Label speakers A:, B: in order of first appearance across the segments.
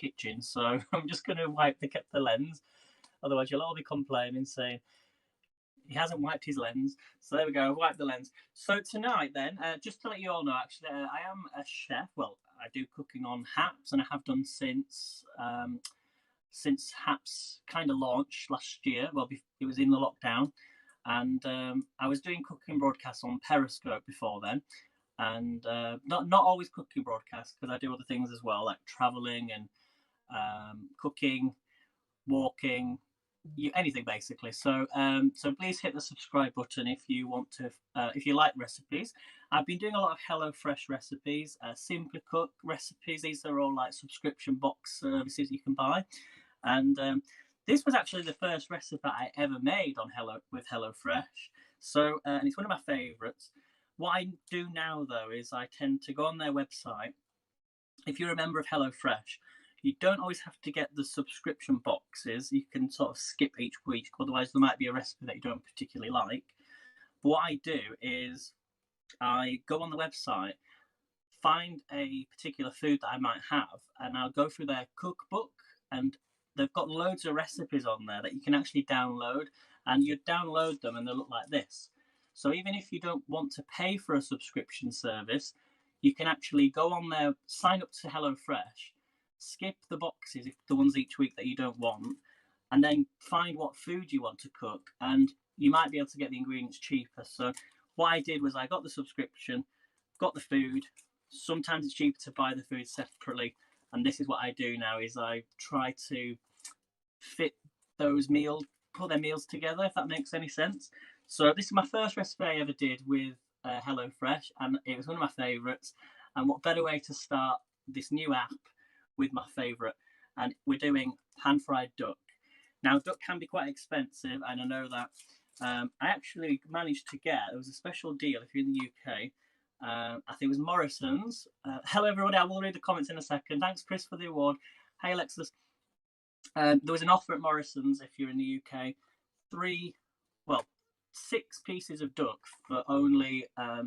A: kitchen, so I'm just going to wipe the lens. Otherwise, you'll all be complaining, saying he hasn't wiped his lens. So there we go, I've wiped the lens. So tonight then, just to let you all know, actually, I am a chef. Well, I do cooking on Haps, and I have done since Haps kind of launched last year. Well, it was in the lockdown, and I was doing cooking broadcasts on Periscope before then, and not always cooking broadcasts, because I do other things as well, like traveling and cooking, walking, anything basically. So so please hit the subscribe button if you want to, if you like recipes. I've been doing a lot of HelloFresh recipes, Simply Cook recipes. These are all like subscription box services you can buy, and this was actually the first recipe I ever made on HelloFresh. So and it's one of my favorites. What I do now though is I tend to go on their website. If you're a member of HelloFresh, you don't always have to get the subscription boxes. You can sort of skip each week, otherwise there might be a recipe that you don't particularly like. But what I do is I go on the website, find a particular food that I might have, and I'll go through their cookbook, and they've got loads of recipes on there that you can actually download, and you download them and they look like this. So even if you don't want to pay for a subscription service, you can actually go on there, sign up to HelloFresh, skip the boxes, if the ones each week that you don't want, and then find what food you want to cook, and you might be able to get the ingredients cheaper. So what I did was I got the subscription, got the food. Sometimes it's cheaper to buy the food separately, and this is what I do now, is I try to fit those meals, put their meals together, if that makes any sense. So this is my first recipe I ever did with HelloFresh, and it was one of my favourites. And what better way to start this new app with my favourite, and we're doing pan-fried duck. Now, duck can be quite expensive, and I know that. I actually managed to get, there was a special deal if you're in the UK, I think it was Morrison's. Hello everybody, I will read the comments in a second. Thanks Chris for the award. Hey Alexis. There was an offer at Morrison's if you're in the UK, 6 pieces of duck for only £10.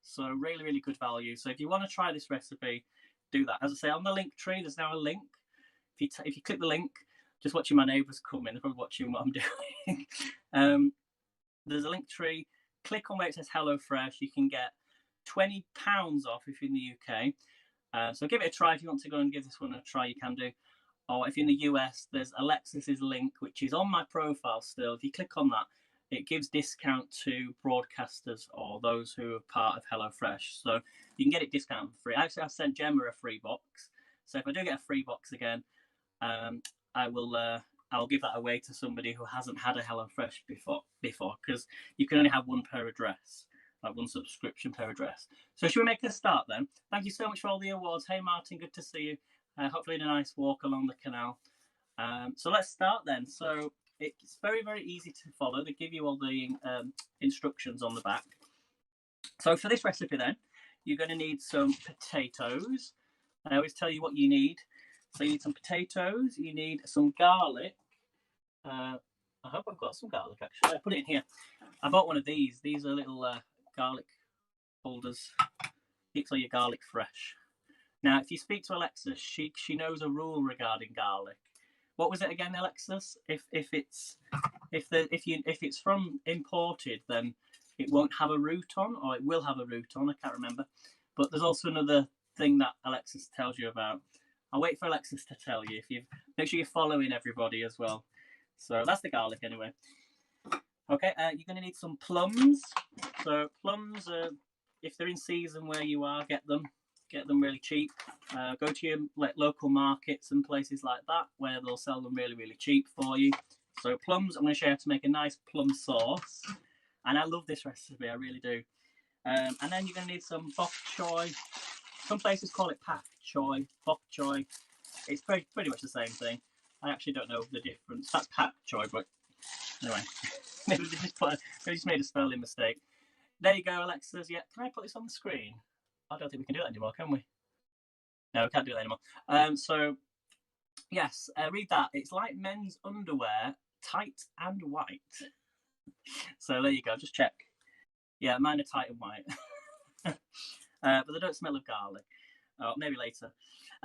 A: So really, really good value. So if you want to try this recipe, do that. As I say, on the link tree, there's now a link. If you click the link, just watching my neighbours come in, they're probably watching what I'm doing. There's a link tree. Click on where it says HelloFresh. You can get £20 off if you're in the UK. So give it a try. If you want to go and give this one a try, you can do. Or if you're in the US, there's Alexis's link, which is on my profile still. If you click on that, it gives discount to broadcasters or those who are part of HelloFresh. So you can get it discount free. Actually, I've sent Gemma a free box. So if I do get a free box again, I'll give that away to somebody who hasn't had a HelloFresh before, because you can only have one per address, like one subscription per address. So should we make a start then? Thank you so much for all the awards. Hey Martin, good to see you. Hopefully in a nice walk along the canal. So let's start then. So it's very, very easy to follow. They give you all the instructions on the back. So for this recipe then, you're going to need some potatoes. I always tell you what you need. So you need some potatoes, you need some garlic. I hope I've got some garlic actually. I put it in here. I bought one of these. These are little garlic holders. Keeps all your garlic fresh. Now, if you speak to Alexis, she knows a rule regarding garlic. What was it again, Alexis? If it's from imported, then it won't have a root on, or it will have a root on. I can't remember. But there's also another thing that Alexis tells you about. I'll wait for Alexis to tell you. Make sure you're following everybody as well. So that's the garlic anyway. Okay, you're going to need some plums. So plums, if they're in season where you are, get them really cheap. Go to your local markets and places like that where they'll sell them really, really cheap for you. So plums, I'm going to show you how to make a nice plum sauce. And I love this recipe, I really do. And then you're going to need some bok choy. Some places call it pak choy, bok choy. It's pretty much the same thing. I actually don't know the difference. That's pak choy, but anyway. maybe just made a spelling mistake. There you go, Alexis. Yeah, can I put this on the screen? I don't think we can do that anymore, can we? No, we can't do that anymore. So, yes, read that. It's like men's underwear, tight and white. So there you go, just check. Yeah, mine are tight and white. But they don't smell of garlic. Oh, maybe later.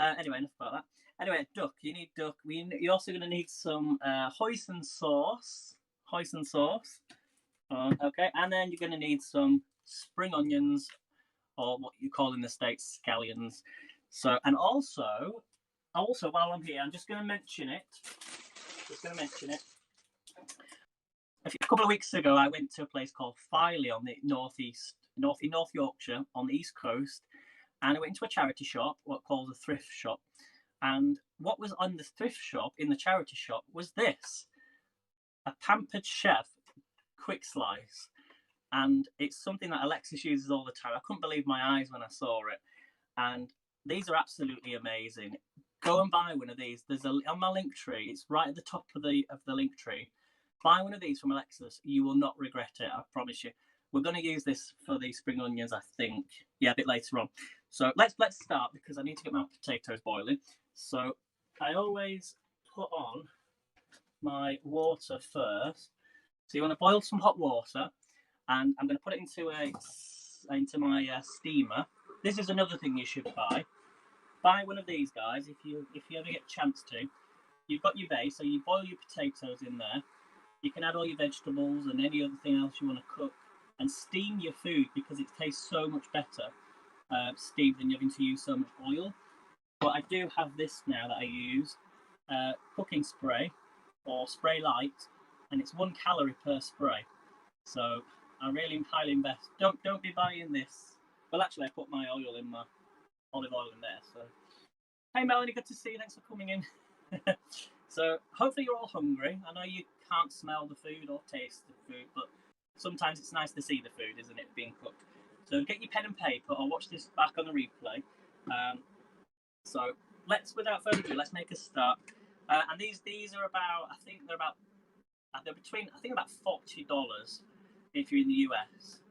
A: Anyway, enough about that. Anyway, duck. You need duck. You're also going to need some hoisin sauce. Hoisin sauce. Okay, and then you're going to need some spring onions, or what you call in the States scallions. So, and also while I'm here, I'm just going to mention it. A couple of weeks ago, I went to a place called Filey on the North Yorkshire, on the east coast, and I went into a charity shop, what called a thrift shop. And what was on the thrift shop, in the charity shop, was this: a Pampered Chef quick slice. And it's something that Alexis uses all the time. I couldn't believe my eyes when I saw it. And these are absolutely amazing. Go and buy one of these. There's on my link tree. It's right at the top of the link tree. Buy one of these from Alexis. You will not regret it. I promise you. We're going to use this for the spring onions, I think. Yeah, a bit later on. So let's start, because I need to get my potatoes boiling. So I always put on my water first. So you want to boil some hot water, and I'm going to put it into my steamer. This is another thing you should buy. Buy one of these guys if you ever get a chance to. You've got your base, so you boil your potatoes in there. You can add all your vegetables and any other thing else you want to cook, and steam your food, because it tastes so much better steamed than having to use so much oil. But I do have this now that I use, cooking spray, or spray light, and it's 1 calorie per spray. So I really highly invest. Don't be buying this. Well, actually, I put my oil in, my olive oil in there. So, hey Melanie, good to see you. Thanks for coming in. So hopefully you're all hungry. I know you can't smell the food or taste the food, but sometimes it's nice to see the food, isn't it, being cooked? So get your pen and paper, or watch this back on the replay. So without further ado, let's make a start. And these are about, I think they're between, I think, about $40 if you're in the US.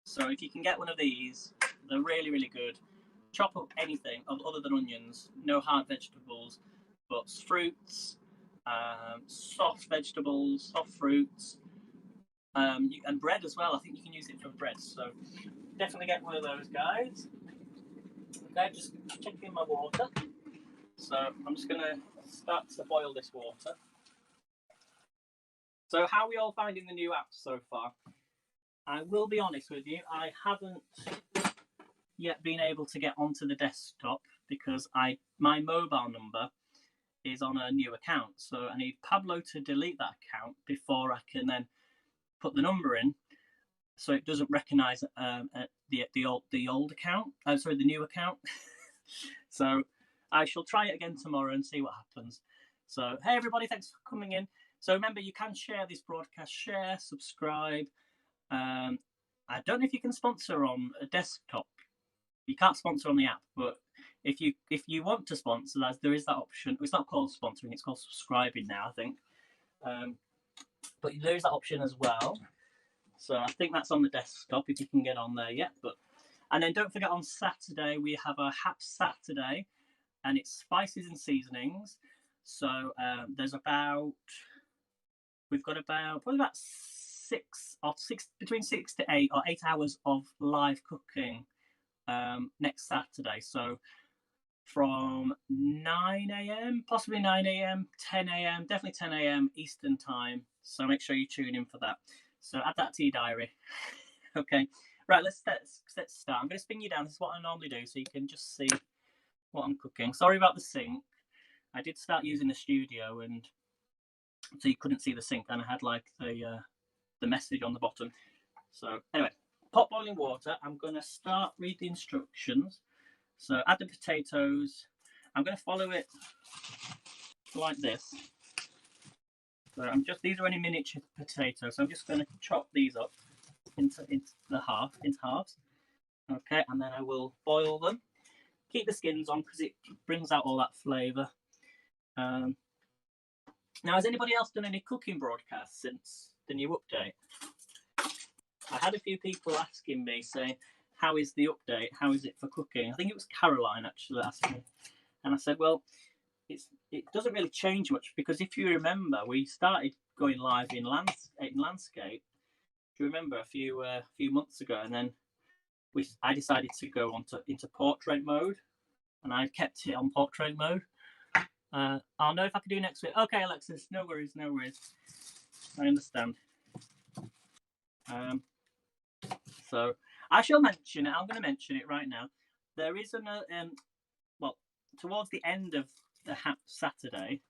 A: So if you can get one of these, they're really, really good. Chop up anything other than onions, no hard vegetables, but fruits, soft vegetables, soft fruits, and bread as well. I think you can use it for bread. So definitely get one of those, guys. Okay, just checking my water. So I'm just going to start to boil this water. So how are we all finding the new app so far? I will be honest with you, I haven't yet been able to get onto the desktop, because my mobile number is on a new account. So I need Pablo to delete that account before I can then put the number in, so it doesn't recognise the old account. The new account. So I shall try it again tomorrow and see what happens. So hey everybody, thanks for coming in. So remember, you can share this broadcast, subscribe. I don't know if you can sponsor on a desktop. You can't sponsor on the app, but if you want to sponsor, there is that option. It's not called sponsoring; it's called subscribing now, I think. But there is that option as well. So I think that's on the desktop if you can get on there yet. And then don't forget, on Saturday we have a Hap Saturday, and it's spices and seasonings. So we've got probably about between 6 to 8 or 8 hours of live cooking next Saturday. So from 9 a.m, possibly 9 a.m, 10 a.m, definitely 10 a.m. Eastern time. So make sure you tune in for that. So add that to your diary. Okay, right, let's start. I'm going to spin you down. This is what I normally do, so you can just see what I'm cooking. Sorry about the sink. I did start using the studio, and so you couldn't see the sink, and I had like the message on the bottom. So anyway, pot boiling water. I'm going to start read the instructions. So add the potatoes. I'm going to follow it like this. So these are only miniature potatoes. So I'm just going to chop these up into halves. Okay, and then I will boil them. Keep the skins on, because it brings out all that flavour. Now, has anybody else done any cooking broadcasts since the new update? I had a few people asking me, saying, how is the update? How is it for cooking? I think it was Caroline actually asked me. And I said, well, it doesn't really change much, because if you remember, we started going live in landscape. Do you remember, a few months ago? And then I decided to go into portrait mode. and I kept it on portrait mode. I'll know if I can do next week. Okay, Alexis, no worries, no worries. I understand. So I shall mention it. I'm going to mention it right now. There is well, towards the end of the HAP Saturday,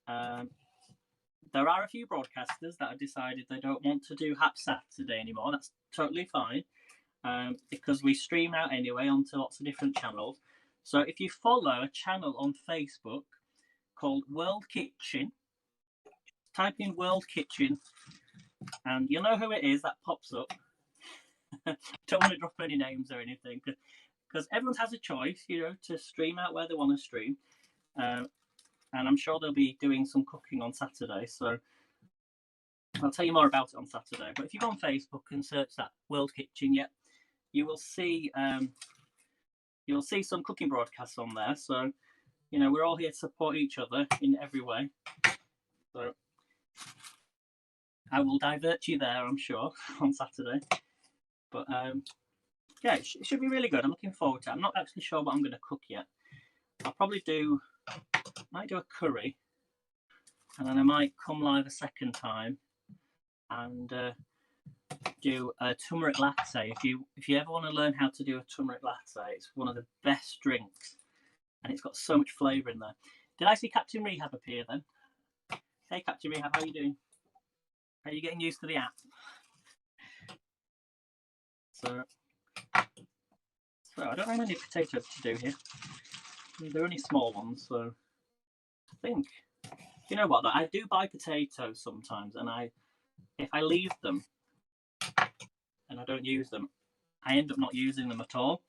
A: there are a few broadcasters that have decided they don't want to do HAP Saturday anymore. That's totally fine, because we stream out anyway onto lots of different channels. So if you follow a channel on Facebook called World Kitchen, type in World Kitchen, and you'll know who it is that pops up. Don't want to drop any names or anything, because everyone has a choice, you know, to stream out where they want to stream. And I'm sure they'll be doing some cooking on Saturday, so I'll tell you more about it on Saturday. But if you go on Facebook and search that World Kitchen, yeah, you will see some cooking broadcasts on there. So, you know, we're all here to support each other in every way. So I will divert you there, I'm sure, on Saturday. But yeah, it should be really good. I'm looking forward to it. I'm not actually sure what I'm going to cook yet. I'll probably might do a curry, and then I might come live a second time and do a turmeric latte. If you ever want to learn how to do a turmeric latte, it's one of the best drinks, and it's got so much flavour in there. Did I see Captain Rehab appear then? Hey Captain Rehab, how are you doing? Are you getting used to the app? So I don't know how many potatoes to do here. They're only small ones, so I think, you know what, though? I do buy potatoes sometimes, and if I leave them and I don't use them, I end up not using them at all.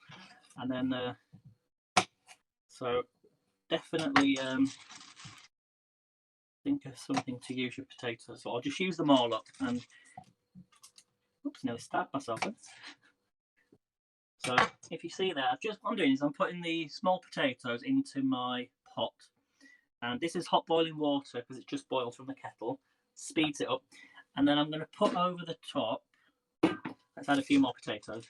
A: And then, so definitely think of something to use your potatoes. So I'll just use them all up, and oops, nearly stabbed myself. So if you see there, what I'm doing is I'm putting the small potatoes into my pot, and this is hot boiling water because it's just boiled from the kettle, speeds it up, and then I'm going to put over the top. Let's add a few more potatoes.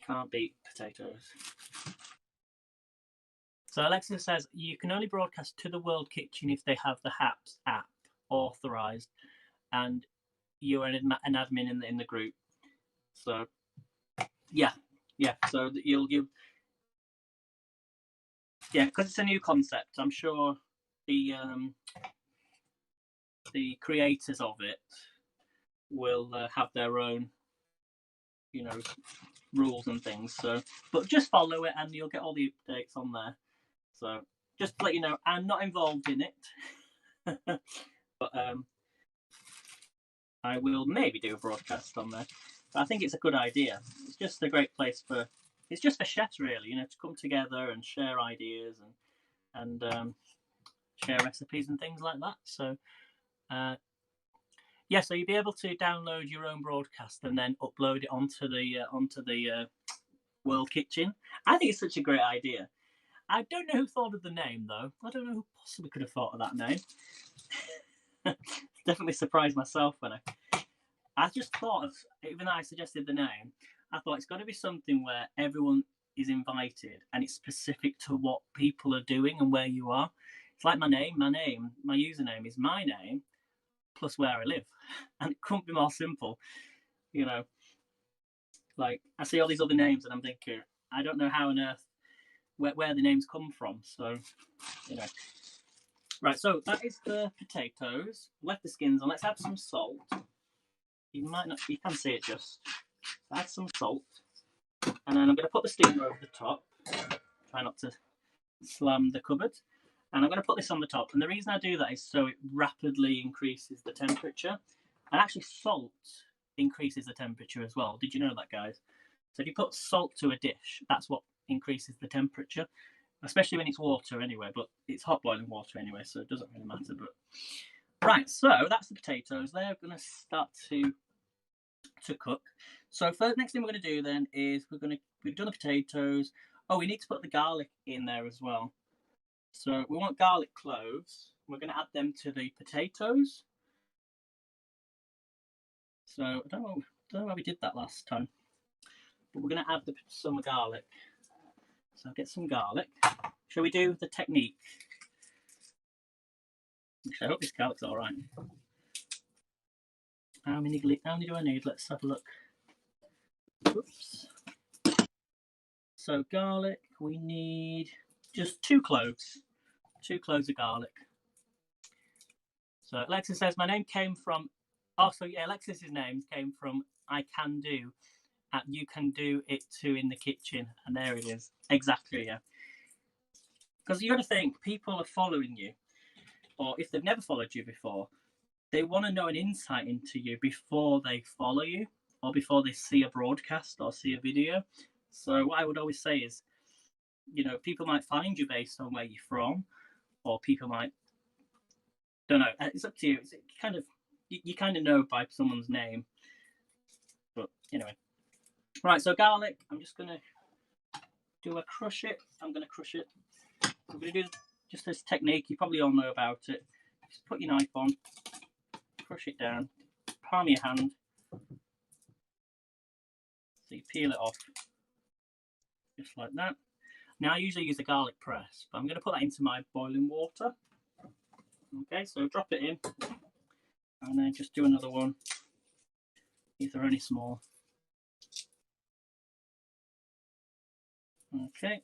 A: Can't beat potatoes. So Alexa says you can only broadcast to the World Kitchen if they have the HAPS app authorized, and you're an admin in the group. So yeah. So you'll yeah, because it's a new concept. I'm sure the creators of it will have their own, you know, rules and things. So, but just follow it, and you'll get all the updates on there. So, just to let you know, I'm not involved in it, but I will maybe do a broadcast on there. But I think it's a good idea. It's just a great place it's just for chefs, really, you know, to come together and share ideas and share recipes and things like that. So yeah, so you'll be able to download your own broadcast and then upload it onto the World Kitchen. I think it's such a great idea. I don't know who thought of the name, though. I don't know who possibly could have thought of that name. Definitely surprised myself when I just thought of, even though I suggested the name, I thought it's got to be something where everyone is invited and it's specific to what people are doing and where you are. It's like my username is my name plus where I live, and it couldn't be more simple, you know. Like, I see all these other names and I'm thinking, I don't know how on earth where the names come from. So, you know. Right, so that is the potatoes. Left the skins on. Let's add some salt. You can see it just. Add some salt. And then I'm going to put the steamer over the top. Try not to slam the cupboard. And I'm going to put this on the top. And the reason I do that is so it rapidly increases the temperature. And actually salt increases the temperature as well. Did you know that, guys? So if you put salt to a dish, that's what increases the temperature. Especially when it's water anyway, but it's hot boiling water anyway, so it doesn't really matter. But right, so that's the potatoes. They're going to start to cook. So first, next thing we're going to do then is we've done the potatoes. Oh, we need to put the garlic in there as well. So we want garlic cloves. We're going to add them to the potatoes. So I don't know how we did that last time, but we're going to add some garlic. So I'll get some garlic. Shall we do the technique? I hope this garlic's all right. How many do I need? Let's have a look. Oops. So garlic, we need just 2 cloves. 2 cloves of garlic. So Alexis says my name came from. Oh, so yeah, Alexis's name came from I can do at you can do it too in the kitchen, and there it is. Exactly, yeah. Because you got to think people are following you, or if they've never followed you before, they want to know an insight into you before they follow you, or before they see a broadcast or see a video. So what I would always say is, you know, people might find you based on where you're from, or people might, don't know. It's up to you. It's kind of you kind of know by someone's name. But anyway, right. So garlic. I'm just gonna do a crush it. I'm gonna crush it. I'm gonna do just this technique. You probably all know about it. Just put your knife on, crush it down, palm your hand. So you peel it off, just like that. Now I usually use a garlic press, but I'm going to put that into my boiling water. Okay, so drop it in, and then just do another one, if they're only small. Okay.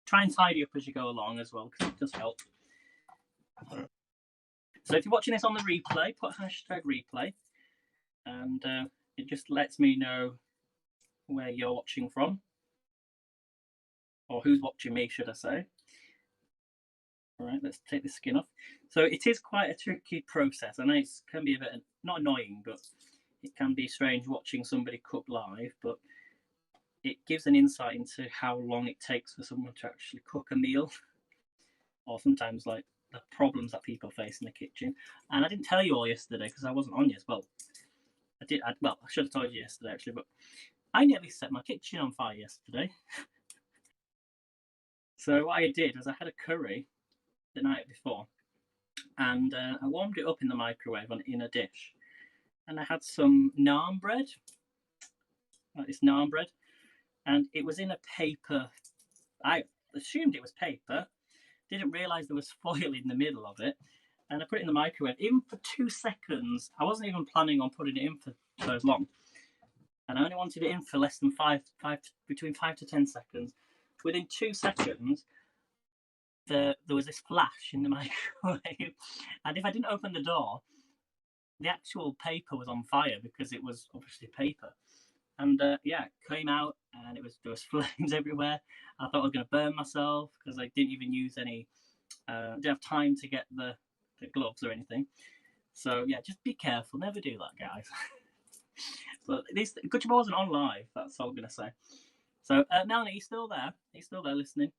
A: Try and tidy up as you go along as well, because it does help. So if you're watching this on the replay, put #replay, and it just lets me know where you're watching from, or who's watching me, should I say. All right, let's take the skin off. So it is quite a tricky process. I know it can be a bit, not annoying, but it can be strange watching somebody cook live, but it gives an insight into how long it takes for someone to actually cook a meal, or sometimes like the problems that people face in the kitchen. And I didn't tell you all yesterday because I wasn't on yet. Well, I did. Well, I should have told you yesterday actually, but I nearly set my kitchen on fire yesterday. So what I did was I had a curry the night before, and I warmed it up in the microwave in a dish, and I had some naan bread, like this naan bread, and it was in a paper. I assumed it was paper, didn't realise there was foil in the middle of it, and I put it in the microwave. Even for 2 seconds, I wasn't even planning on putting it in for so long, and I only wanted it in for less than between 5 to 10 seconds. Within 2 seconds, there was this flash in the microwave, and if I didn't open the door, the actual paper was on fire because it was obviously paper. And yeah, it came out, and there was flames everywhere. I thought I was going to burn myself because I didn't even use any. Didn't have time to get the gloves or anything. So yeah, just be careful. Never do that, guys. But this Good Job wasn't on live. That's all I'm going to say. So Melanie, are you still there? Are you still there listening?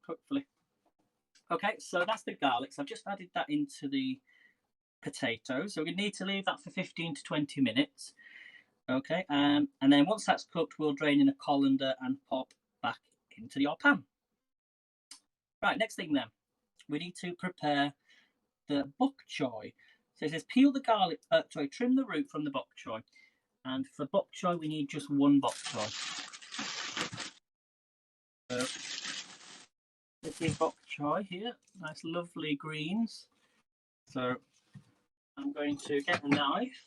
A: Hopefully. Okay, so that's the garlic. So I've just added that into the potatoes. So we need to leave that for 15 to 20 minutes. Okay, and then once that's cooked, we'll drain in a colander and pop back into your pan. Right, next thing then, we need to prepare the bok choy. So it says peel the garlic, trim the root from the bok choy. And for bok choy, we need just 1 bok choy. So this is bok choy here, nice lovely greens. So I'm going to get a knife.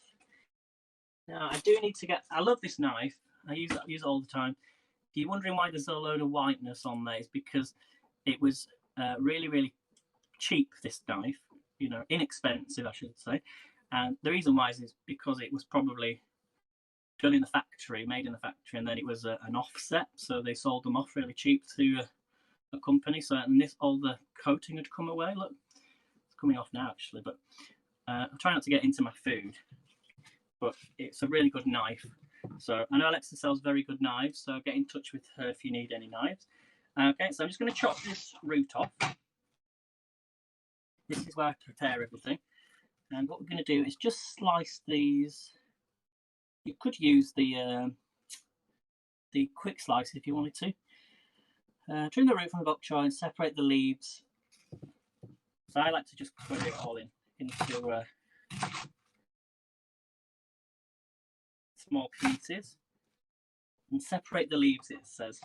A: Now I do need to get. I love this knife. I use it all the time. If you're wondering why there's a load of whiteness on there, it's because it was really, really cheap. This knife, you know, inexpensive, I should say. And the reason why is because it was probably done in the factory, made in the factory, and then it was an offset, so they sold them off really cheap to a company. So and all the coating had come away. Look, it's coming off now actually, but I'm trying not to get into my food. But it's a really good knife. So I know Alexa sells very good knives, so get in touch with her if you need any knives. Okay, so I'm just going to chop this root off. This is where I prepare everything. And what we're going to do is just slice these. You could use the quick slice if you wanted to. Trim the root from the bok choy and separate the leaves. So I like to just put it all into small pieces. And separate the leaves, it says.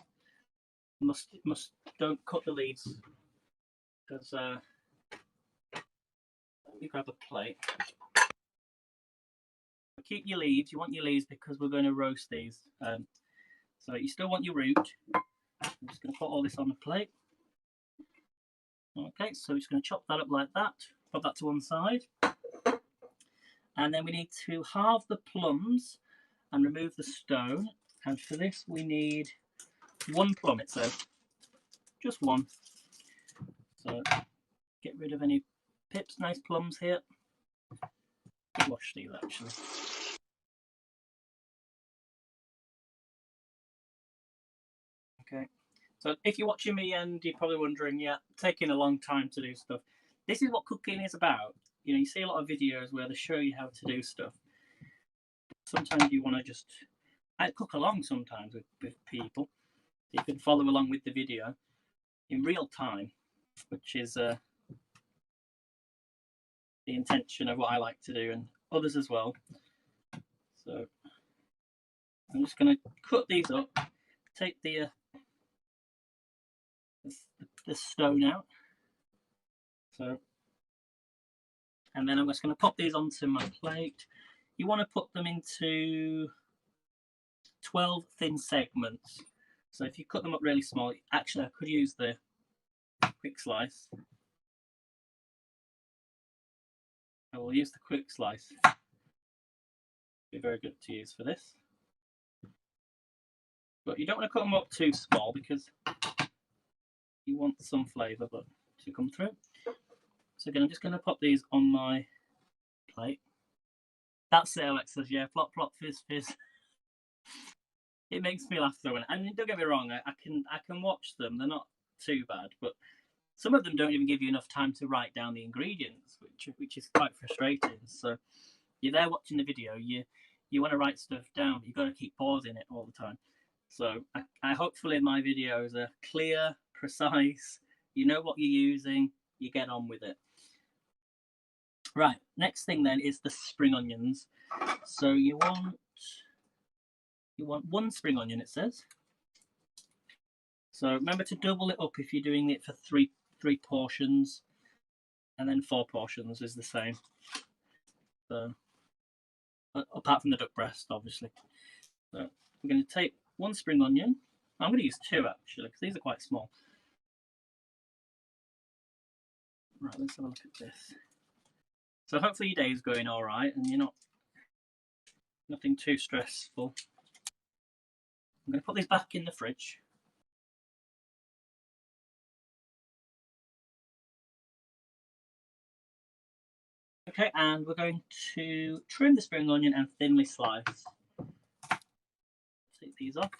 A: Don't cut the leaves, because let me grab a plate. Keep your leaves. You want your leaves because we're going to roast these. So you still want your root. I'm just going to put all this on a plate. Okay, so we're just going to chop that up like that. Put that to one side. And then we need to halve the plums and remove the stone. And for this we need 1 plum, it says. Just 1. So get rid of any pips. Nice plums here. Wash these actually. Okay. So if you're watching me and you're probably wondering, yeah, taking a long time to do stuff. This is what cooking is about. You know, you see a lot of videos where they show you how to do stuff. Sometimes you want to just cook along sometimes with people. You can follow along with the video in real time, which is the intention of what I like to do, and others as well. So I'm just going to cut these up, take the stone out. So, and then I'm just going to pop these onto my plate. You want to put them into 12 thin segments. So if you cut them up really small, actually I could use the quick slice. I will use the quick slice. Be very good to use for this. But you don't want to cut them up too small because you want some flavour to come through. So again, I'm just going to pop these on my plate. That's it, Alexis. Yeah, plop, plop, fizz, fizz. It makes me laugh though, and don't get me wrong, I can watch them. They're not too bad, but some of them don't even give you enough time to write down the ingredients, which is quite frustrating. So you're there watching the video, you want to write stuff down, but you've got to keep pausing it all the time. So I hopefully my videos are clear, precise. You know what you're using. You get on with it. Right. Next thing then is the spring onions. So you want 1 spring onion, it says. So remember to double it up if you're doing it for three portions, and then 4 portions is the same. So apart from the duck breast, obviously. So we're going to take 1 spring onion. I'm going to use 2 actually because these are quite small. Right, let's have a look at this. So hopefully your day is going all right and you're nothing too stressful. I'm going to put these back in the fridge. Okay, and we're going to trim the spring onion and thinly slice. Take these off.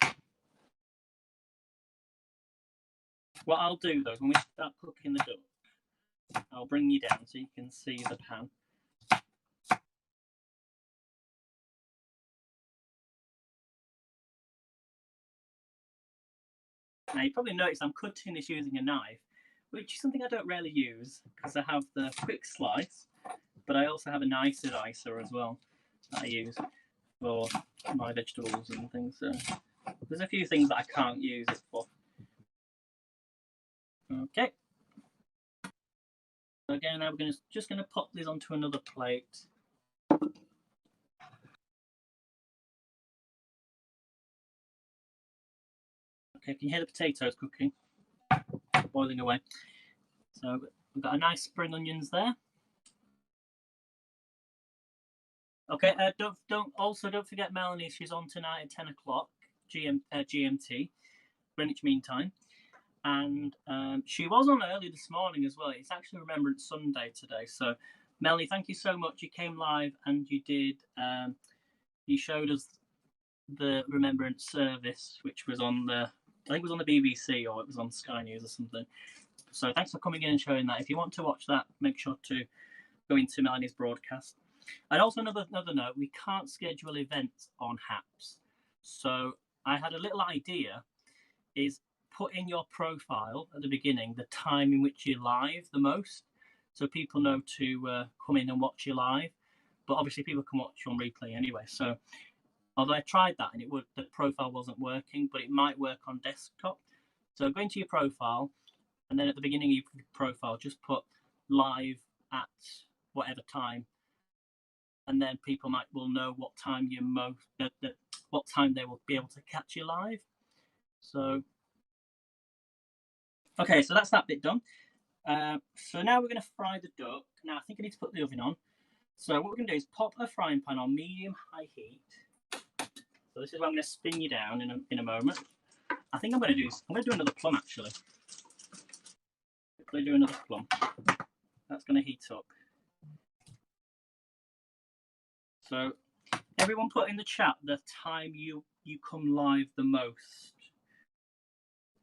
A: What I'll do though is when we start cooking the duck, I'll bring you down so you can see the pan. Now you probably noticed I'm cutting this using a knife, which is something I don't rarely use because I have the quick slice, but I also have a nicer dicer as well that I use for my vegetables and things. So there's a few things that I can't use it for. Okay. So again, now we're just going to pop these onto another plate. Okay, can you hear the potatoes cooking? Boiling away. So we've got a nice spring onions there. Okay, don't forget Melanie. She's on tonight at 10 o'clock GMT, Greenwich Mean Time, and she was on early this morning as well. It's actually Remembrance Sunday today. So, Melanie, thank you so much. You came live and you did. You showed us the Remembrance service, which was on I think it was on the BBC or it was on Sky News or something. So thanks for coming in and showing that. If you want to watch that, make sure to go into Melanie's broadcast. And also another note, we can't schedule events on HAPS. So I had a little idea, is put in your profile at the beginning the time in which you're live the most, so people know to come in and watch you live. But obviously people can watch on replay anyway. So Although I tried that and the profile wasn't working, but it might work on desktop. So go into your profile, and then at the beginning of your profile, just put live at whatever time, and then people will know what time what time they will be able to catch you live. So okay, so that's that bit done. So now we're going to fry the duck. Now I think I need to put the oven on. So what we're going to do is pop a frying pan on medium-high heat. So this is where I'm going to spin you down in a moment. I think I'm going to do another plum actually. Quickly do another plum. That's going to heat up. So everyone put in the chat the time you come live the most.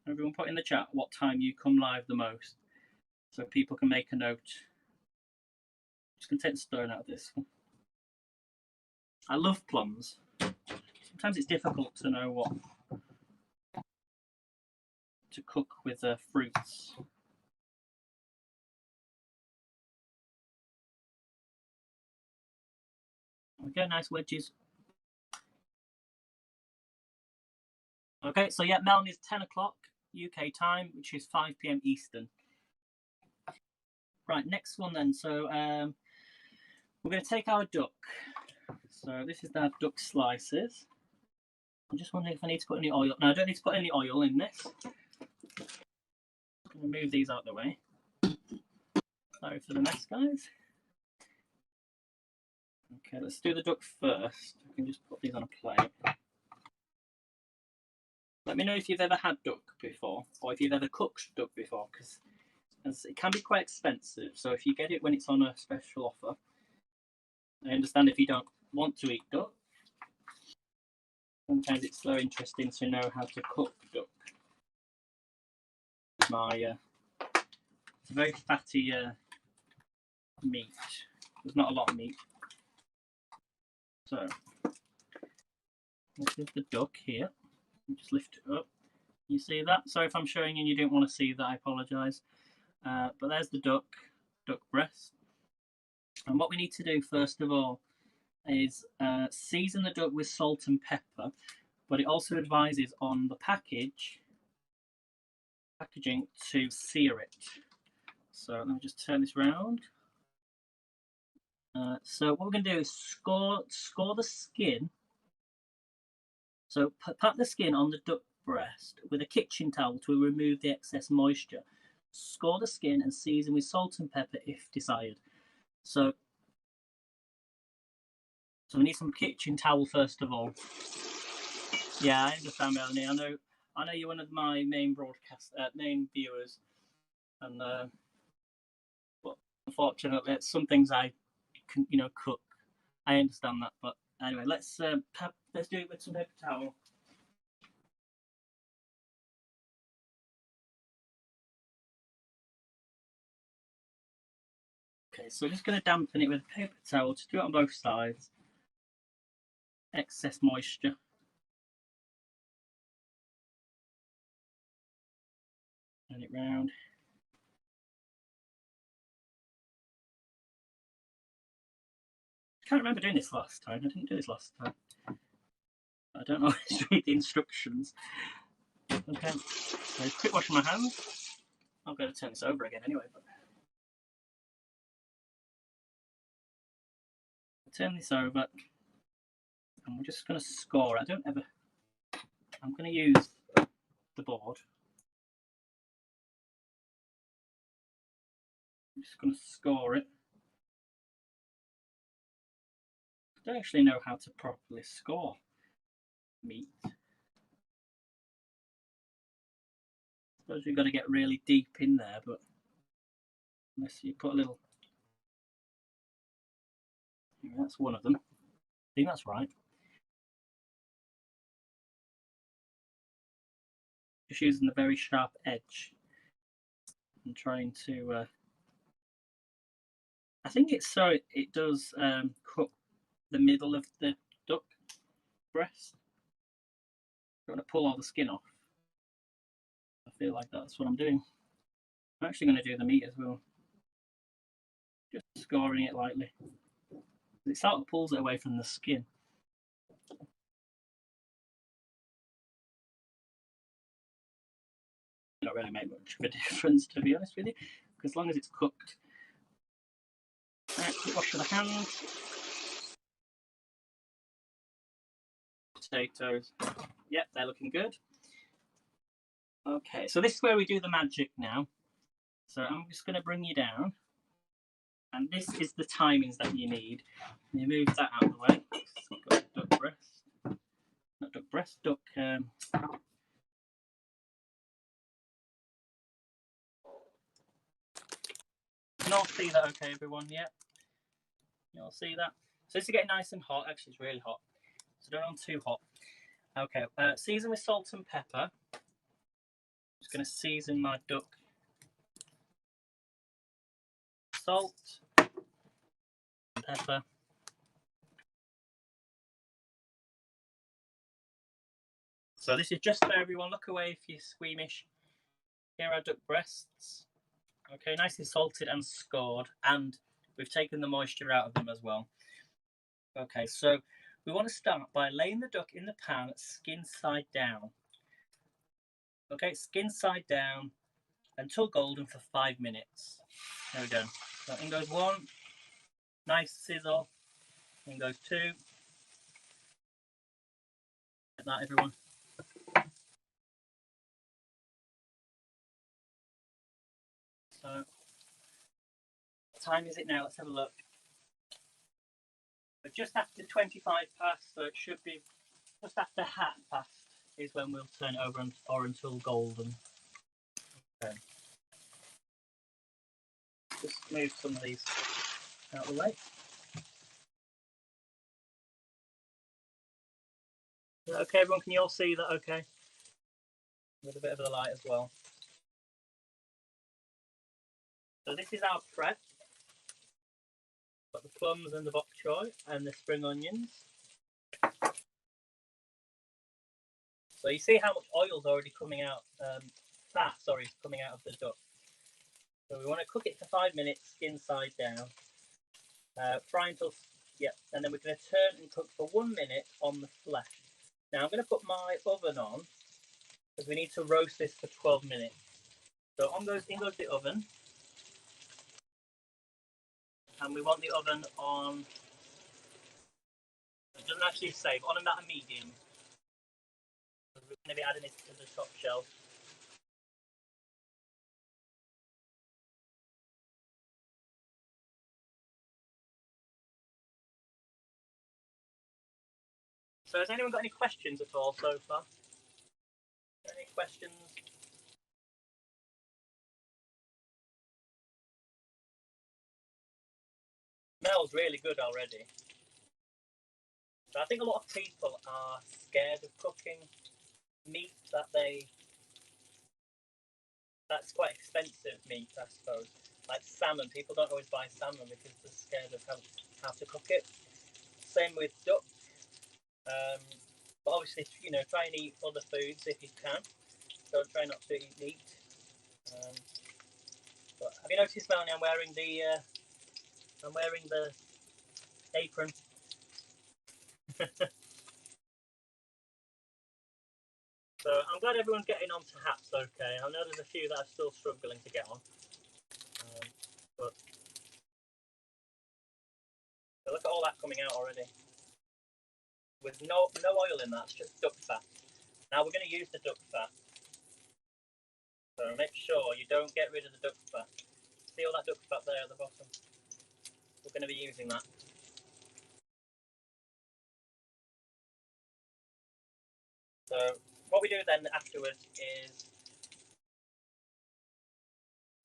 A: Everyone put in the chat what time you come live the most, so people can make a note. Just going to take the stone out of this one. I love plums. Sometimes it's difficult to know what to cook with fruits. Okay, nice wedges. Okay, so yeah, Melanie is 10 o'clock UK time, which is 5 p.m. Eastern. Right, next one then. So we're going to take our duck. So this is our duck slices. I'm just wondering if I need to put any oil. No, I don't need to put any oil in this. I'm going to move these out of the way. Sorry for the mess, guys. Okay, let's do the duck first. I can just put these on a plate. Let me know if you've ever had duck before, or if you've ever cooked duck before, because it can be quite expensive. So if you get it when it's on a special offer, I understand if you don't want to eat duck. Sometimes it's so interesting to know how to cook duck. It's a very fatty meat. There's not a lot of meat. So this is the duck here. Just lift it up. You see that? Sorry if I'm showing you and you didn't want to see that, I apologise. But there's the duck breast. And what we need to do first of all is season the duck with salt and pepper, but it also advises on the packaging to sear it. So let me just turn this round. So what we're going to do is score the skin. So pat the skin on the duck breast with a kitchen towel to remove the excess moisture. Score the skin and season with salt and pepper if desired. So we need some kitchen towel first of all. Yeah, I understand, Melanie. I know you're one of my main viewers, and but unfortunately, some things I can cook. I understand that, but anyway, let's do it with some paper towel. Okay, so we're just going to dampen it with a paper towel. Just do it on both sides. Excess moisture. Turn it round. I can't remember doing this last time. I didn't do this last time. I don't know how to read the instructions. Okay, so quick washing my hands. I'm going to turn this over again anyway. But turn this over, and we're just going to score it. I'm going to use the board. I'm just going to score it. I don't actually know how to properly score meat. I suppose you've got to get really deep in there, but unless you put a little. That's one of them. I think that's right. Just using the very sharp edge and trying to. I think it's so it does cook the middle of the duck breast. I'm going to pull all the skin off. I feel like that's what I'm doing. I'm actually going to do the meat as well. Just scoring it lightly. It sort of pulls it away from the skin. don't really make much of a difference, to be honest with you, because as long as it's cooked. Wash the hands. Potatoes. Yep, they're looking good. Okay, so this is where we do the magic now. So I'm just going to bring you down. And this is the timings that you need. You move that out of the way. Got duck breast. Not duck breast, duck... Can you all see that okay, everyone? Yeah? You all see that? So this is getting nice and hot. Actually, it's really hot. So don't want too hot. Okay, season with salt and pepper. Just going to season my duck. Salt, pepper. So this is just for everyone. Look away if you're squeamish. Here are duck breasts. Okay, nicely salted and scored, and we've taken the moisture out of them as well. Okay, so we want to start by laying the duck in the pan, skin side down. Okay, skin side down until golden for 5 minutes. There we go. So in goes 1, nice sizzle. In goes 2. Like that, everyone. So, what time is it now? Let's have a look. But just after 25 past, so it should be just after half past is when we'll turn it over or until golden. Okay. Just move some of these out of the way. Okay, everyone, can you all see that okay? With a bit of the light as well. So this is our prep. Got the plums and the bok choy and the spring onions. So you see how much oil's already coming out, fat, sorry, coming out of the duck. So we want to cook it for 5 minutes, skin side down. Fry until, yeah, and then we're going to turn and cook for 1 minute on the flesh. Now I'm going to put my oven on because we need to roast this for 12 minutes. So in goes the oven. And we want the oven on, it doesn't actually say, but on about a medium. We're going to be adding it to the top shelf. So has anyone got any questions at all so far? Any questions? Smells really good already. So I think a lot of people are scared of cooking meat that's quite expensive meat, I suppose. Like salmon, people don't always buy salmon because they're scared of how to cook it. Same with duck. But obviously, you know, try and eat other foods if you can. Don't try not to eat meat. But have you noticed, Melanie? I'm wearing the apron. So I'm glad everyone's getting on to hats okay. I know there's a few that are still struggling to get on. But so look at all that coming out already. With no oil in that, it's just duck fat. Now we're going to use the duck fat. So make sure you don't get rid of the duck fat. See all that duck fat there at the bottom? We're going to be using that. So what we do then afterwards is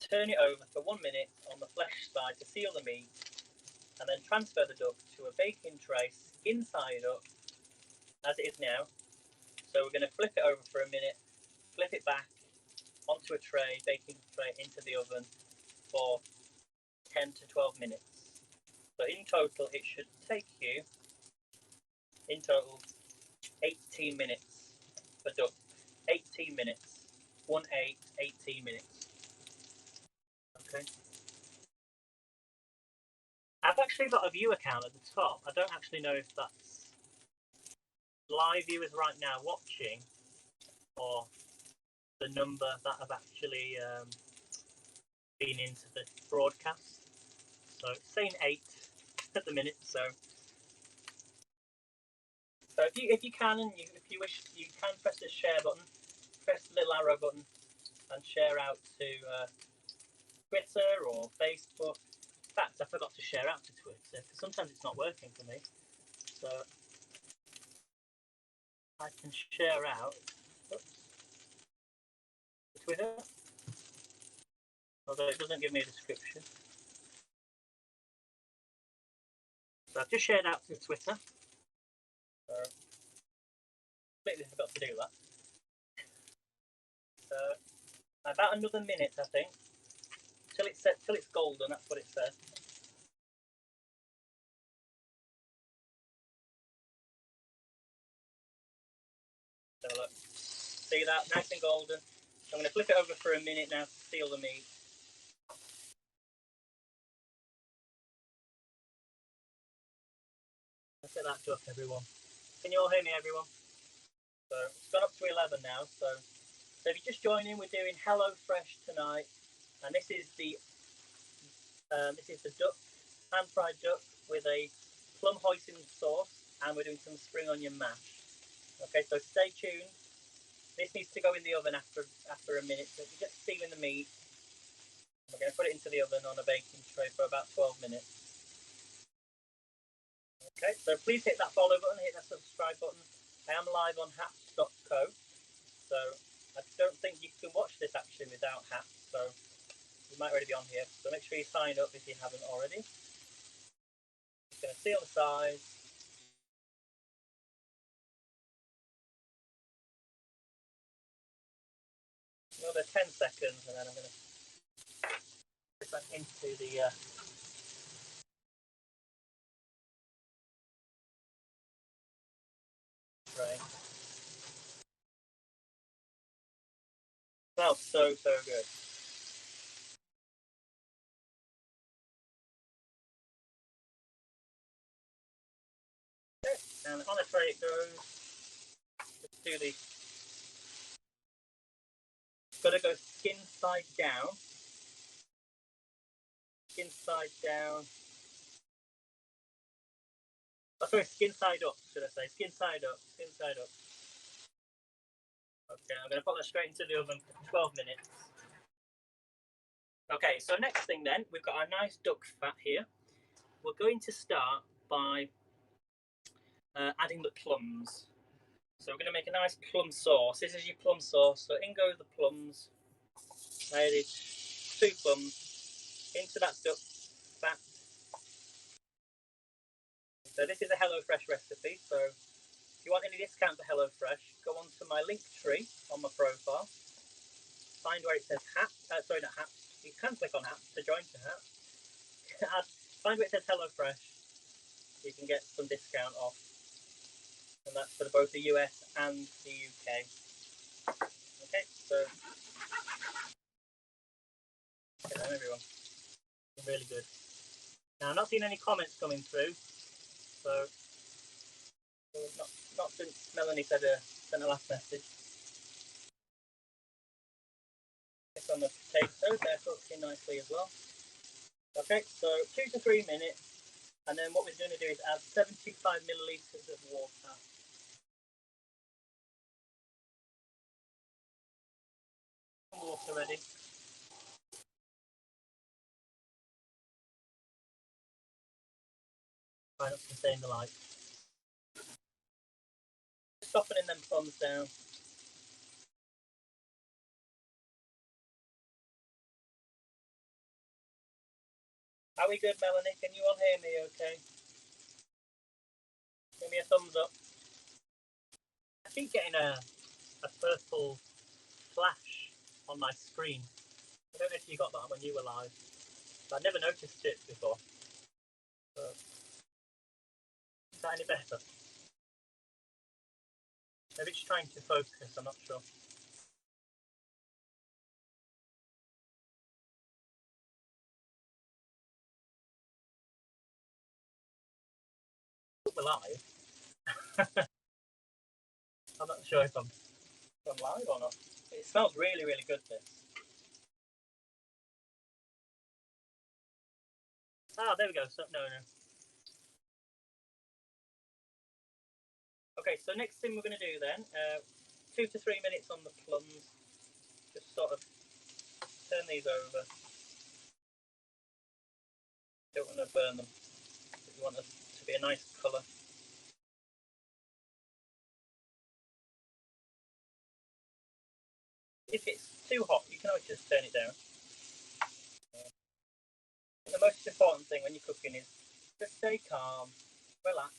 A: turn it over for 1 minute on the flesh side to seal the meat, and then transfer the duck to a baking tray, skin side up, as it is now. So we're going to flip it over for a minute, flip it back onto a tray, baking tray, into the oven for 10 to 12 minutes. So in total, it should take you, in total, 18 minutes for duck. 18 minutes. 18 minutes. Okay. I've actually got a view account at the top. I don't actually know if that's live viewers right now watching or the number that have actually been into the broadcast. So it's saying 8 at the minute. So if you can, and if you wish, you can press the share button, press the little arrow button, and share out to Twitter or Facebook. In fact, I forgot to share out to Twitter because sometimes it's not working for me. So I can share out to Twitter, although it doesn't give me a description. So I've just shared out to Twitter. So completely forgot to do that. So about another minute, I think, till it's golden. That's what it says. So look, see that, nice and golden. So I'm going to flip it over for a minute now to seal the meat. Look at that duck, everyone. Can you all hear me, everyone? So it's gone up to 11 now. So if you just join in, we're doing Hello Fresh tonight, and this is the duck, pan-fried duck with a plum hoisin sauce, and we're doing some spring onion mash. Okay, so stay tuned. This needs to go in the oven after a minute. So if you're just sealing the meat, we're going to put it into the oven on a baking tray for about 12 minutes. Okay, so please hit that follow button, hit that subscribe button. I am live on haps.co, so I don't think you can watch this actually without haps, so you might already be on here. So make sure you sign up if you haven't already. Just going to seal the sides. Another 10 seconds, and then I'm going to put that into the tray. Smells so good. Okay, and on the tray it goes. Let's do the. Got to go skin side down. Skin side down. Oh, sorry, skin side up, should I say? Skin side up. Skin side up. Okay, I'm going to put that straight into the oven for 12 minutes. Okay, so next thing then, we've got our nice duck fat here. We're going to start by adding the plums. So we're going to make a nice plum sauce. This is your plum sauce. So in go the plums. I added 2 plums into that duck fat. So this is a HelloFresh recipe. So if you want any discount for HelloFresh, go onto my link tree on my profile. Find where it says sorry, not Haps. You can click on Haps to join to Haps. Find where it says HelloFresh. You can get some discount off. And that's for both the US and the UK. Okay, so get that, everyone. Really good. Now, I'm not seeing any comments coming through, so not since Melanie sent a last message. It's on the potatoes, they're cooking nicely as well. Okay, so 2 to 3 minutes, and then what we're going to do is add 75 millilitres of water. Water ready. Try not to stay in the light. Softening them plums down. Are we good, Melanie? Can you all hear me okay? Give me a thumbs up. I keep getting a purple flash on my screen. I don't know if you got that when you were live. But I never noticed it before. So, is that any better? Maybe it's trying to focus, I'm not sure. We're live. I'm not sure if I'm live or not. It smells really, really good, this. Ah, there we go. So, no. Okay, so next thing we're going to do then, 2 to 3 minutes on the plums. Just sort of turn these over. Don't want to burn them. You want them to be a nice colour. If it's too hot, you can always just turn it down. The most important thing when you're cooking is just stay calm, relax.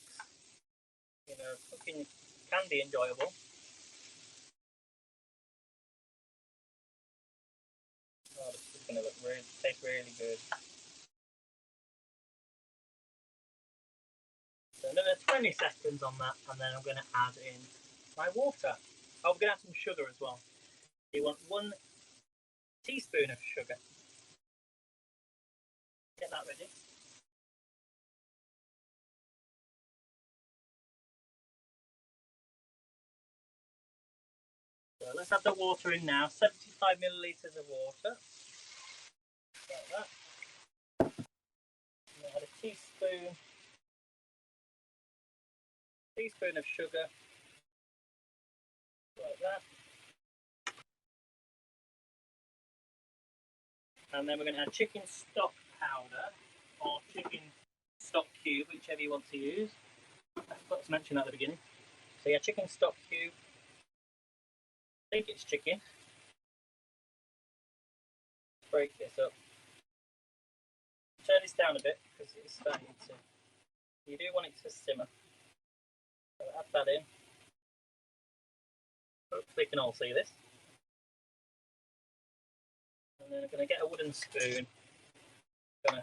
A: You know, cooking can be enjoyable. Oh, this is going to taste really good. So another 20 seconds on that, and then I'm going to add in my water. Oh, we're going to add some sugar as well. You want 1 teaspoon of sugar. Get that ready. So let's add the water in now. 75 millilitres of water. Like that. And add a teaspoon of sugar. Like that. And then we're going to add chicken stock powder or chicken stock cube, whichever you want to use. I forgot to mention that at the beginning. So yeah, chicken stock cube. I think it's chicken. Break this up. Turn this down a bit because it's starting to. You do want it to simmer. So add that in. Hopefully you can all see this. And then I'm going to get a wooden spoon. I'm going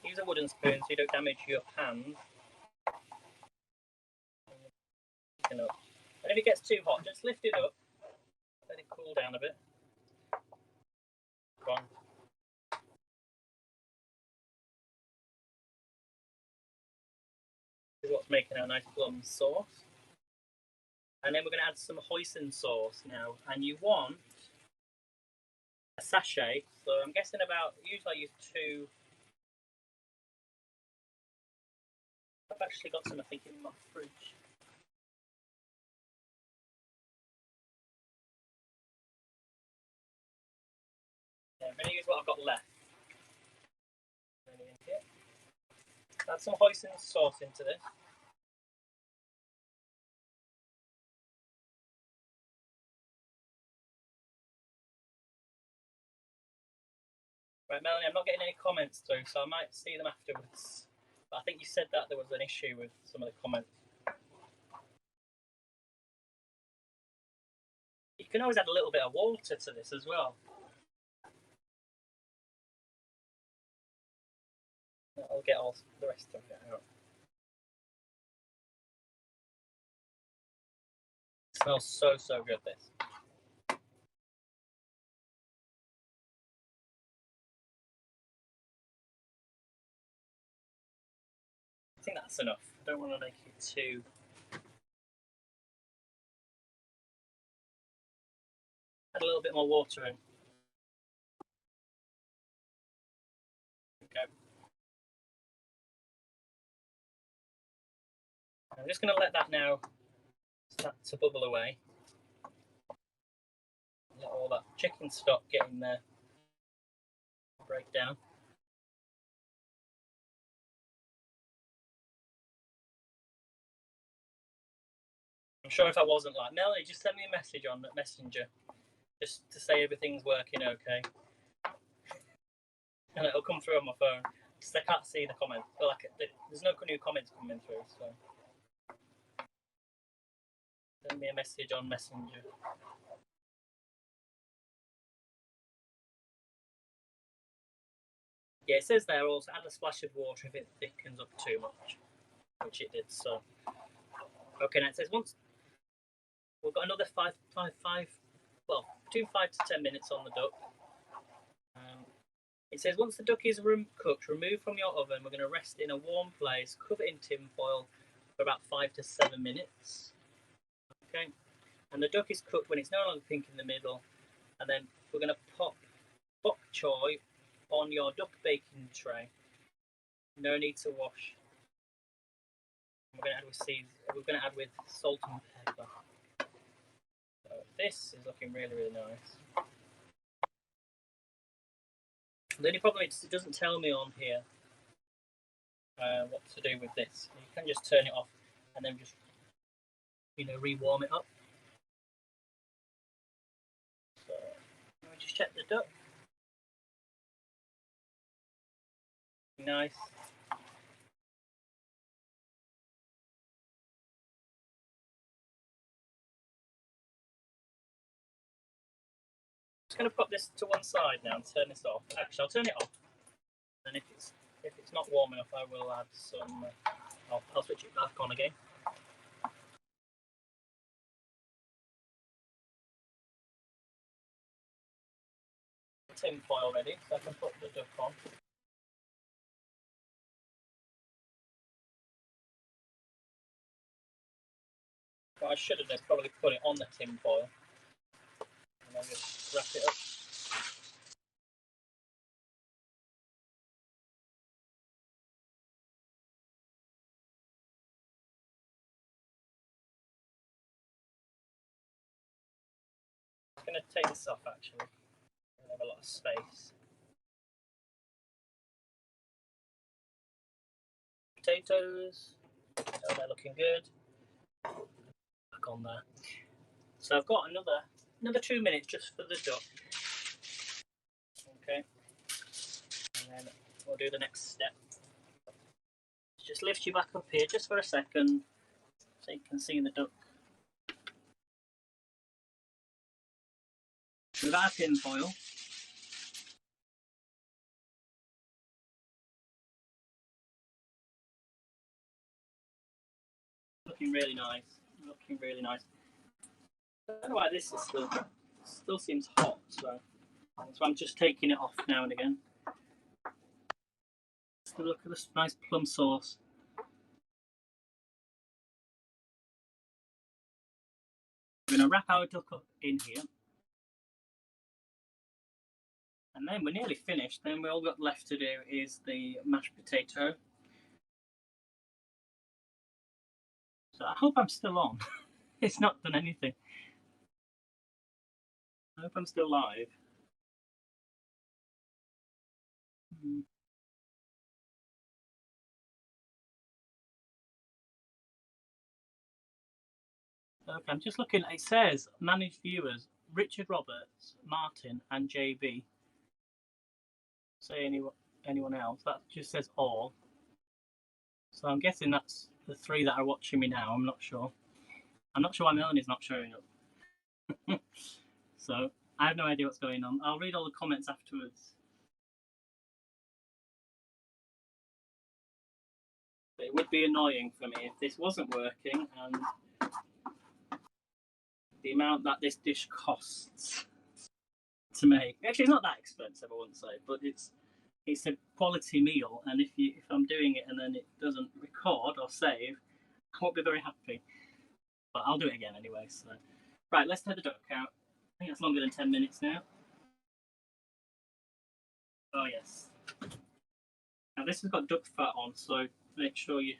A: to use a wooden spoon so you don't damage your hand. And if it gets too hot, just lift it up. Let it cool down a bit. Go on. This is what's making our nice plum sauce. And then we're going to add some hoisin sauce now. And you want a sachet. So I'm guessing usually I use 2. I've actually got some, I think, in my fridge. Yeah, I'm going to use what I've got left. Add some hoisin sauce into this. Right, Melanie, I'm not getting any comments through, so I might see them afterwards. But I think you said that there was an issue with some of the comments. You can always add a little bit of water to this as well. I'll get all the rest of it out. It smells so good, this. I think that's enough. I don't want to make it too. Add a little bit more water in. Okay. I'm just going to let that now start to bubble away. Let all that chicken stock get in there. Break down. I'm sure if I wasn't like, Melanie, just send me a message on Messenger just to say everything's working okay. And it'll come through on my phone. Because I can't see the comments. But like, there's no new comments coming through, so send me a message on Messenger. Yeah, it says there also add a splash of water if it thickens up too much, which it did. So okay, now it says once we've got another between 5 to 10 minutes on the duck. It says once the duck is cooked, remove from your oven. We're going to rest in a warm place, cover it in tin foil for about 5 to 7 minutes. Okay, And the duck is cooked when it's no longer pink in the middle. And then we're going to pop bok choy on your duck baking tray. No need to wash. We're going to add with seeds. We're going to add with salt and pepper. So this is looking really, really nice. The only problem is it doesn't tell me on here what to do with this. You can just turn it off and then just, re-warm it up. So let me just check the duck. Nice. Just going to put this to one side now and turn this off. Actually, I'll turn it off. And if it's not warm enough, I will add some. I'll switch it back on again. Tin foil ready, so I can put the duck on. What I should have done is probably put it on the tin foil and then just wrap it up. I'm going to take this off actually. I have a lot of space. Potatoes, so they're looking good. Back on there. So I've got another 2 minutes just for the duck. Okay, and then we'll do the next step. Just lift you back up here just for a second, so you can see the duck. Without tin foil. Looking really nice. Looking really nice. I don't know why this is still seems hot, so I'm just taking it off now and again. Just look at this nice plum sauce. We're going to wrap our duck up in here. And then we're nearly finished. Then all we've got left to do is the mashed potato. So I hope I'm still on. It's not done anything. I hope I'm still live. Okay, I'm just looking. It says managed viewers: Richard Roberts, Martin, and JB. Say anyone else? That just says all. So I'm guessing that's the 3 that are watching me now. I'm not sure. I'm not sure why Melanie's not showing up. So I have no idea what's going on. I'll read all the comments afterwards. But it would be annoying for me if this wasn't working and the amount that this dish costs to make. Actually, it's not that expensive, I wouldn't say, but it's a quality meal, and if I'm doing it and then it doesn't record or save, I won't be very happy. But I'll do it again anyway. So, right, let's take the duck out. I think that's longer than 10 minutes now. Oh yes. Now this has got duck fat on, so make sure you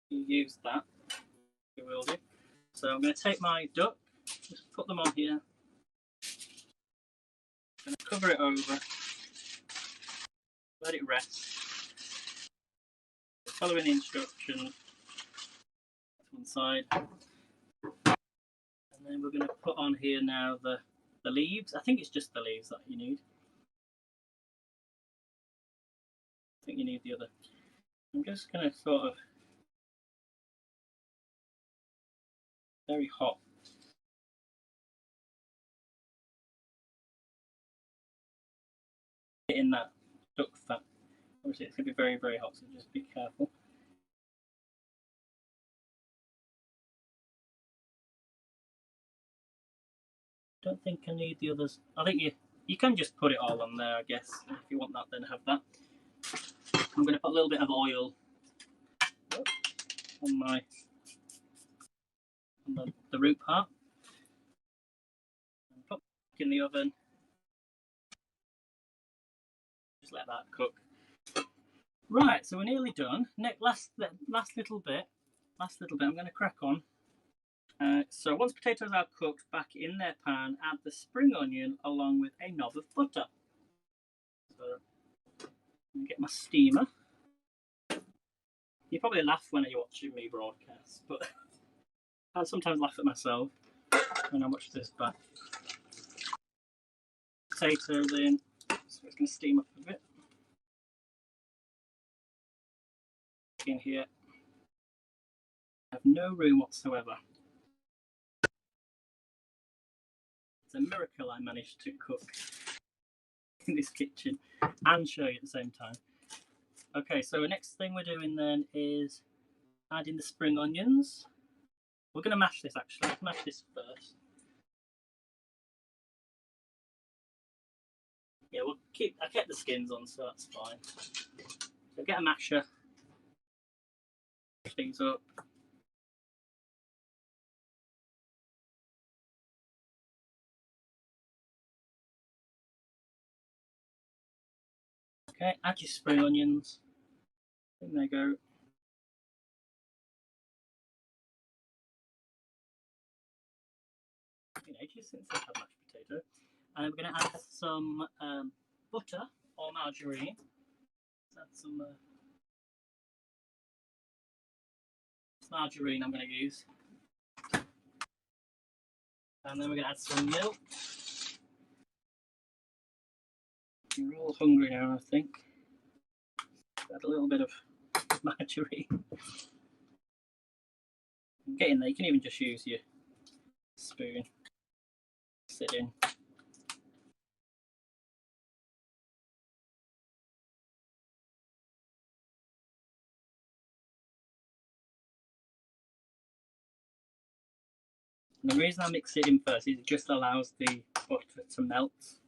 A: use that. You will do. So I'm going to take my duck, just put them on here. I'm going to cover it over. Let it rest. Following the instructions. That's one side. And then we're going to put on here now the leaves. I think it's just the leaves that you need. I think you need the other. I'm just going to sort of very hot. In that duck fat. Obviously it's going to be very, very hot, so just be careful. Don't think I need the others. I think you can just put it all on there, I guess. If you want that, then have that. I'm going to put a little bit of oil on the root part. in the oven. Just let that cook. Right, so we're nearly done. Last little bit. I'm going to crack on. So once potatoes are cooked, back in their pan, add the spring onion along with a knob of butter. So I'm going to get my steamer. You probably laugh when you're watching me broadcast, but I sometimes laugh at myself when I watch this back. Potatoes in, so it's going to steam up a bit. In here, I have no room whatsoever. It's a miracle I managed to cook in this kitchen and show you at the same time. Okay, so the next thing we're doing then is adding the spring onions. We're going to mash this actually. Let's mash this first. Yeah, I kept the skins on, so that's fine. So get a masher. Mash things up. Okay, add your spring onions. In they go. Ages since I've had mashed potato. And we're going to add some butter or margarine. Let's add some margarine I'm going to use. And then we're going to add some milk. You're all hungry now, I think. Add a little bit of margarine. Get in there, you can even just use your spoon. Sit in. And the reason I mix it in first is it just allows the butter to melt.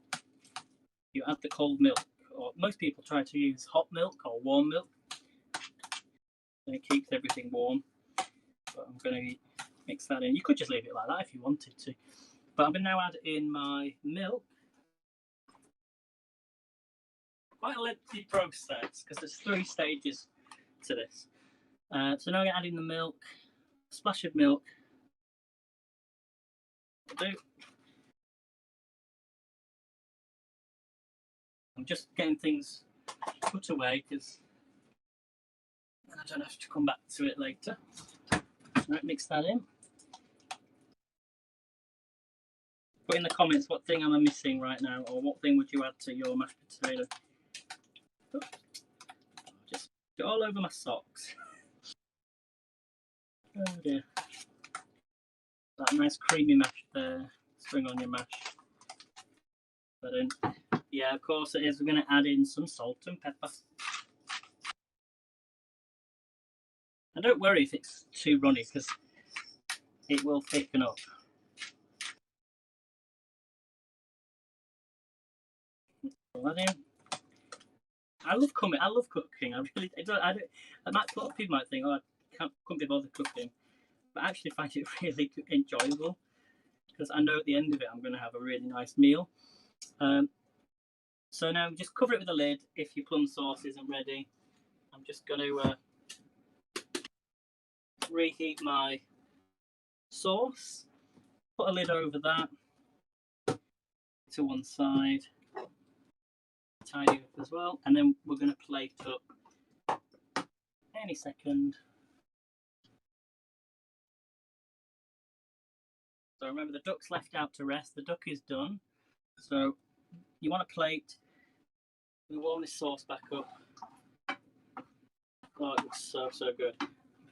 A: You add the cold milk, or most people try to use hot milk or warm milk, and it keeps everything warm. But I'm going to mix that in. You could just leave it like that if you wanted to. But I'm going to now add in my milk. Quite a lengthy process because there's 3 stages to this. So now I'm going to add in the milk, a splash of milk. Will do. I'm just getting things put away because I don't have to come back to it later. Right, mix that in. Put in the comments what thing am I missing right now, or what thing would you add to your mashed potato. Just get all over my socks. Oh dear. That nice creamy mash there, spring onion mash. But yeah, of course it is. We're going to add in some salt and pepper. And don't worry if it's too runny because it will thicken up. That in. I love cooking. I really. I don't. A lot of people might think, "Oh, I couldn't be bothered cooking," but I actually find it really enjoyable because I know at the end of it I'm going to have a really nice meal. So now just cover it with a lid if your plum sauce isn't ready. I'm just going to reheat my sauce. Put a lid over that to one side. Tidy up as well, and then we're going to plate up any second. So remember, the duck's left out to rest. The duck is done. So you want a plate. We warm this sauce back up. Oh, it looks so good.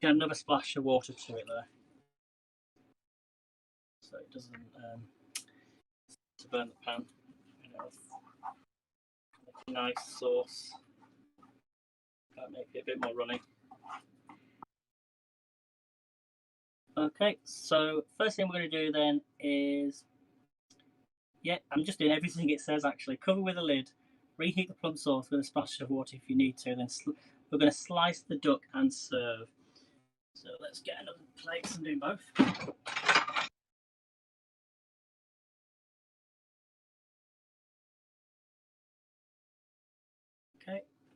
A: Get another splash of water to it there, so it doesn't to burn the pan. Nice sauce. That make it a bit more runny. Okay, so first thing we're going to do then is, yeah, I'm just doing everything it says actually. Cover with a lid, reheat the plum sauce with a splash of water if you need to, then we're going to slice the duck and serve. So let's get another plate and do both.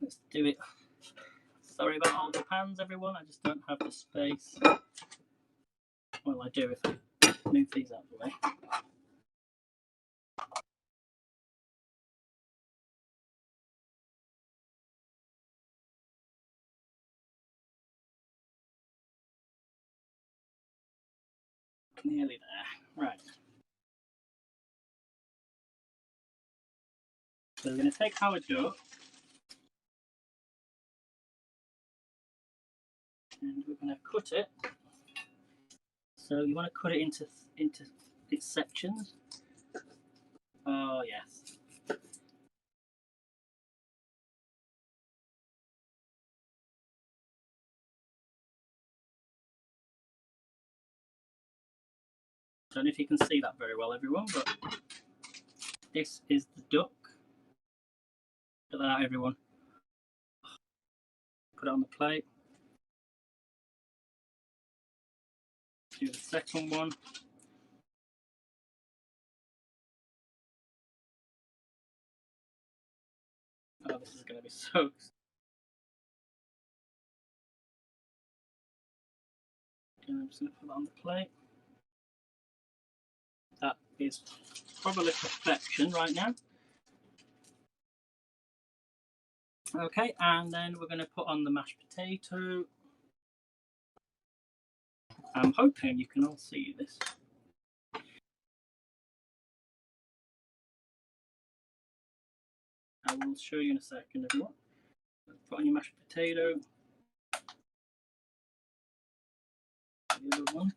A: Let's do it. Sorry about all the pans, everyone. I just don't have the space. Well, I do if I move these out of the way. Nearly there. Right. So we're going to take our dough and we're going to cut it. So you want to cut it into its sections. Oh yes. Don't know if you can see that very well, everyone, but this is the duck. Look at that, everyone. Put it on the plate. Do the second one. Oh, this is going to be so. I'm just going to put that on the plate. That is probably perfection right now. Okay, and then we're going to put on the mashed potato. I'm hoping you can all see this. I will show you in a second, everyone. Put on your mashed potato. The other one.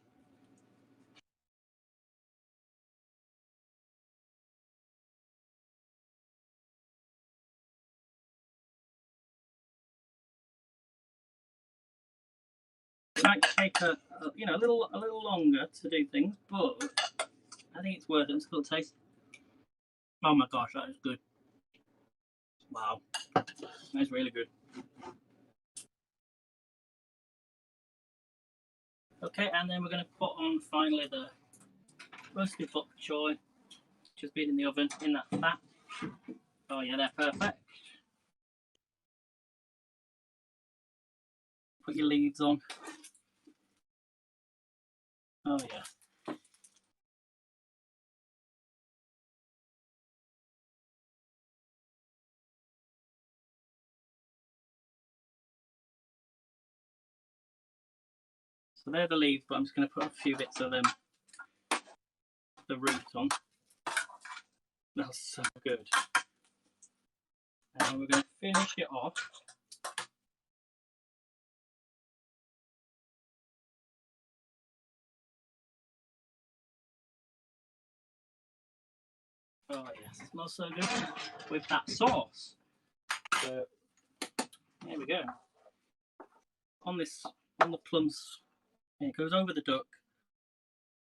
A: It might take a little longer to do things, but I think it's worth it. It's a little taste. Oh my gosh, that is good. Wow, that's really good. Okay, and then we're going to put on finally the roasted bok choy, just been in the oven in that fat. Oh yeah, they're perfect. Put your leaves on. Oh yeah. So they're the leaves, but I'm just going to put a few bits of them, the root on. That's so good. And we're going to finish it off. Oh yes, it smells so good with that sauce. So here we go. On the plums, it goes over the duck.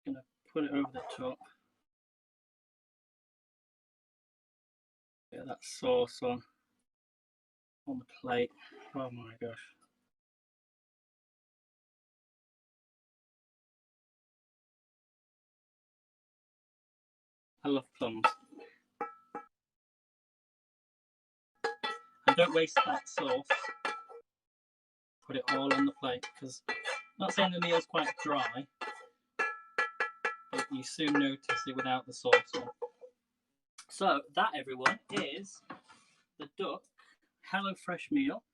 A: I'm gonna put it over the top. Get that sauce on the plate. Oh my gosh. I love plums. And don't waste that sauce. Put it all on the plate because I'm not saying the meal's quite dry, but you soon notice it without the sauce on. So that, everyone, is the duck HelloFresh meal.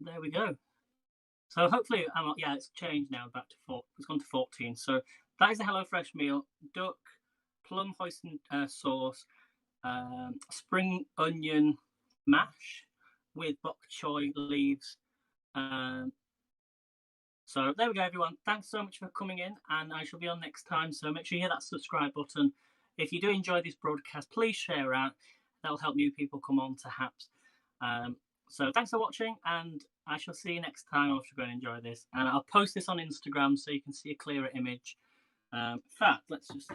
A: There we go. So hopefully, yeah, it's changed now back to 4. It's gone to 14. So that is the HelloFresh meal: duck, plum hoisin sauce, spring onion mash with bok choy leaves. So there we go, everyone. Thanks so much for coming in, and I shall be on next time. So make sure you hit that subscribe button. If you do enjoy this broadcast, please share out. That'll help new people come on to Haps. So thanks for watching, and I shall see you next time after going to enjoy this. And I'll post this on Instagram so you can see a clearer image. In fact, let's just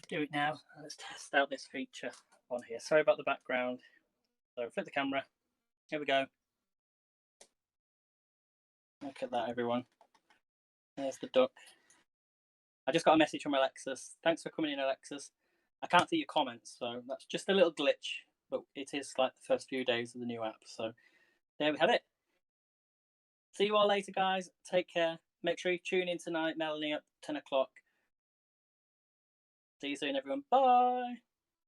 A: do it now. Let's test out this feature on here. Sorry about the background. So flip the camera. Here we go. Look at that, everyone. There's the duck. I just got a message from Alexis. Thanks for coming in, Alexis. I can't see your comments, so that's just a little glitch. but it is like the first few days of the new app. So there we have it. See you all later, guys. Take care. Make sure you tune in tonight, Melanie, at 10 o'clock. See you soon, everyone. Bye.